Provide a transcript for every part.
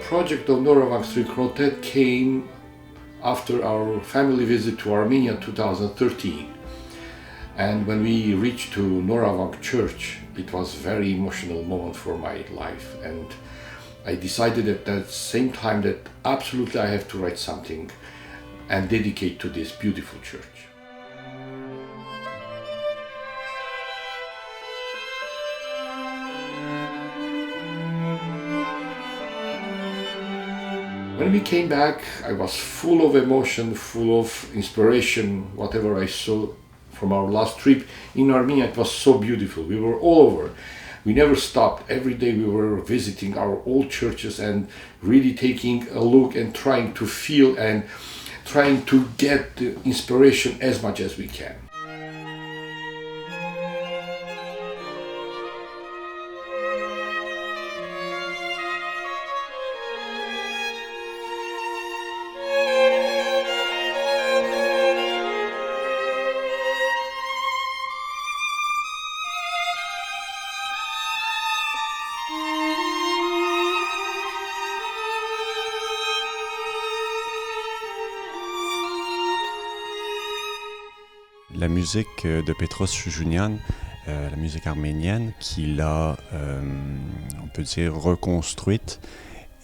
project of Noravang String Quartet came after our family visit to Armenia 2013. And when we reached to Noravang Church, it was a very emotional moment for my life. And I decided at that same time that absolutely I have to write something and dedicate to this beautiful church. When we came back, I was full of emotion, full of inspiration, whatever I saw from our last trip in Armenia. It was so beautiful. We were all over. We never stopped. Every day we were visiting our old churches and really taking a look and trying to feel and trying to get the inspiration as much as we can. La musique de Petros Shujunian, la musique arménienne, qu'il a, on peut dire, reconstruite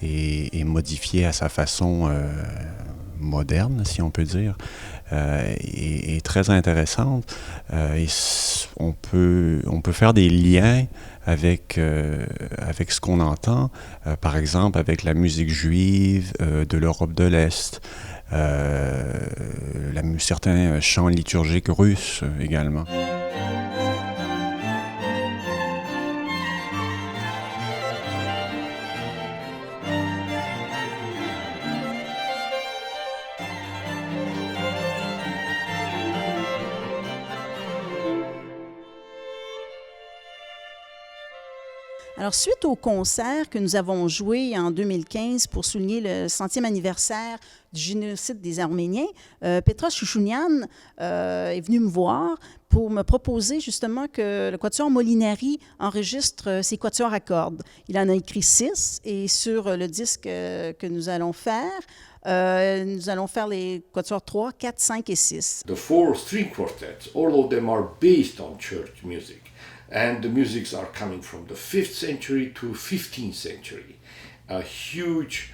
et modifiée à sa façon moderne, si on peut dire, est très intéressante. Et on peut faire des liens avec ce qu'on entend, par exemple avec la musique juive de l'Europe de l'Est, certains chants liturgiques russes également. Alors, suite au concert que nous avons joué en 2015 pour souligner le 100e anniversaire du génocide des Arméniens, Petros Shujunian est venu me voir pour me proposer justement que le quatuor Molinari enregistre ses quatuors à cordes. Il en a écrit 6 et sur le disque que nous allons faire les quatuors 3, 4, 5 et 6. The 4 string quartets, all of them are based on church music. And the musics are coming from the 5th century to 15th century. A huge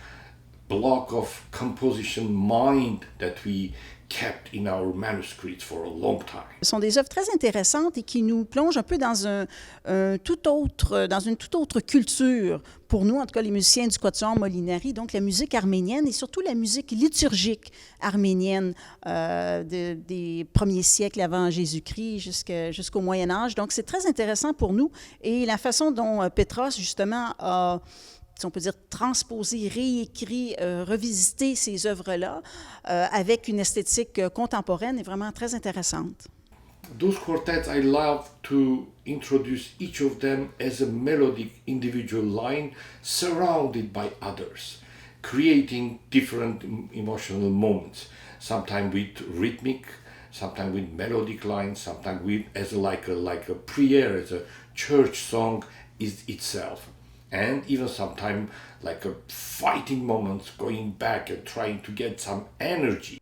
block of composition mind that we kept in our manuscripts for a long time. Ce sont des œuvres très intéressantes et qui nous plongent un peu dans une toute autre culture, pour nous, en tout cas les musiciens du Quatuor Molinari, donc la musique arménienne et surtout la musique liturgique arménienne des premiers siècles avant Jésus-Christ jusqu'au Moyen Âge. Donc c'est très intéressant pour nous et la façon dont Petros justement a, si on peut dire, transposer, réécrit, revisiter ces œuvres-là avec une esthétique contemporaine est vraiment très intéressante. Those quartets, I love to introduce each of them as a melodic individual line surrounded by others, creating different emotional moments, sometimes with rhythmic, sometimes with melodic lines, sometimes with like a prayer, as a church song is itself. And even sometimes like a fighting moments, going back and trying to get some energy.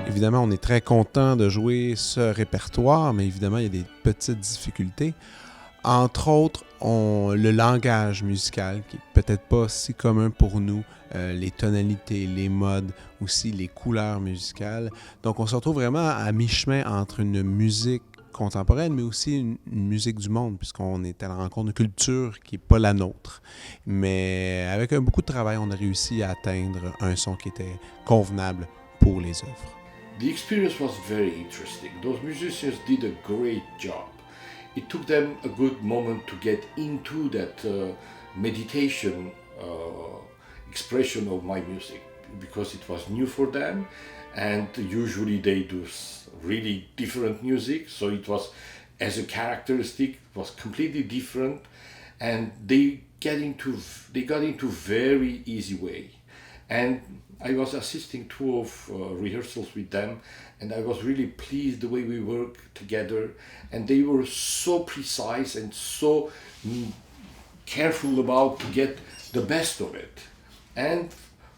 Évidemment, on est très content de jouer ce répertoire, mais évidemment, il y a des petites difficultés. Entre autres, le langage musical, qui n'est peut-être pas si commun pour nous, les tonalités, les modes, aussi les couleurs musicales. Donc, on se retrouve vraiment à mi-chemin entre une musique contemporaine, mais aussi une musique du monde, puisqu'on est à la rencontre d'une culture qui n'est pas la nôtre. Mais avec beaucoup de travail, on a réussi à atteindre un son qui était convenable pour les œuvres. The experience was very interesting. Those musicians did a great job. It took them a good moment to get into that meditation expression of my music because it was new for them, and usually they do really different music, so it was, as a characteristic, it was completely different, and they got into very easy way. And I was assisting two of rehearsals with them, and I was really pleased the way we worked together. And they were so precise and so careful about to get the best of it. And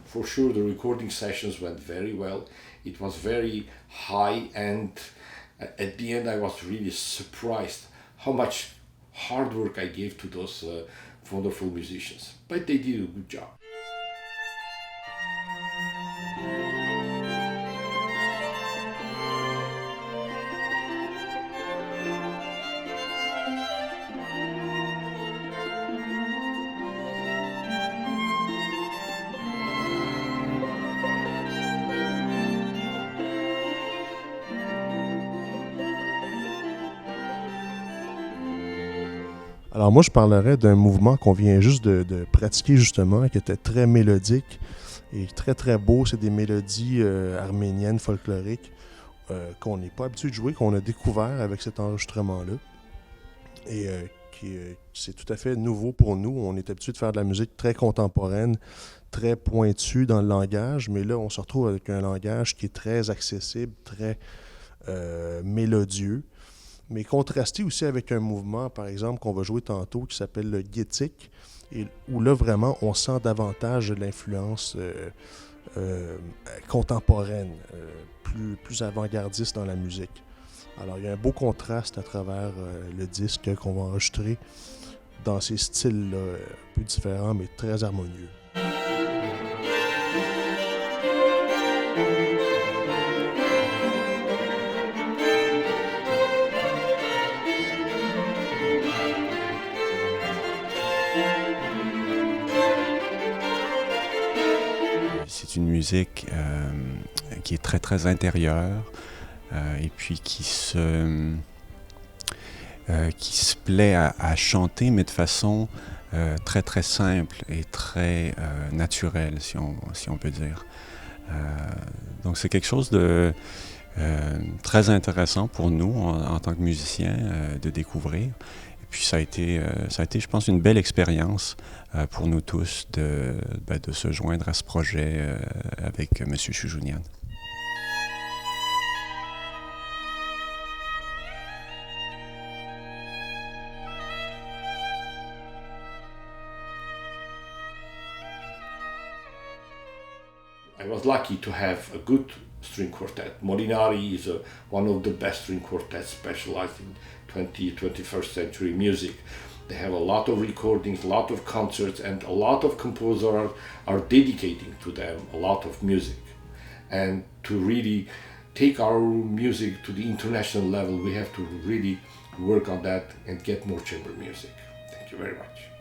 for sure, the recording sessions went very well. It was very high, and at the end, I was really surprised how much hard work I gave to those wonderful musicians. But they did a good job. Alors moi, je parlerais d'un mouvement qu'on vient juste de pratiquer justement, qui était très mélodique et très très beau. C'est des mélodies arméniennes folkloriques qu'on n'est pas habitué de jouer, qu'on a découvert avec cet enregistrement-là. Et c'est tout à fait nouveau pour nous. On est habitué de faire de la musique très contemporaine, très pointue dans le langage, mais là, on se retrouve avec un langage qui est très accessible, très mélodieux, mais contrasté aussi avec un mouvement, par exemple, qu'on va jouer tantôt, qui s'appelle le guétique, et où là, vraiment, on sent davantage de l'influence contemporaine, plus avant-gardiste dans la musique. Alors, il y a un beau contraste à travers le disque qu'on va enregistrer dans ces styles-là, un peu différents, mais très harmonieux. C'est une musique qui est très, très intérieure et puis qui se plaît à chanter, mais de façon très, très simple et très naturelle, si on peut dire. Donc, c'est quelque chose de très intéressant pour nous en tant que musiciens de découvrir. Et puis, ça a été, je pense, une belle expérience pour nous tous de se joindre à ce projet avec M. Choujounian. I was lucky to have a good string quartet. Molinari is one of the best string quartets specialized in 21st century music. They have a lot of recordings, a lot of concerts, and a lot of composers are dedicating to them a lot of music. And to really take our music to the international level, we have to really work on that and get more chamber music. Thank you very much.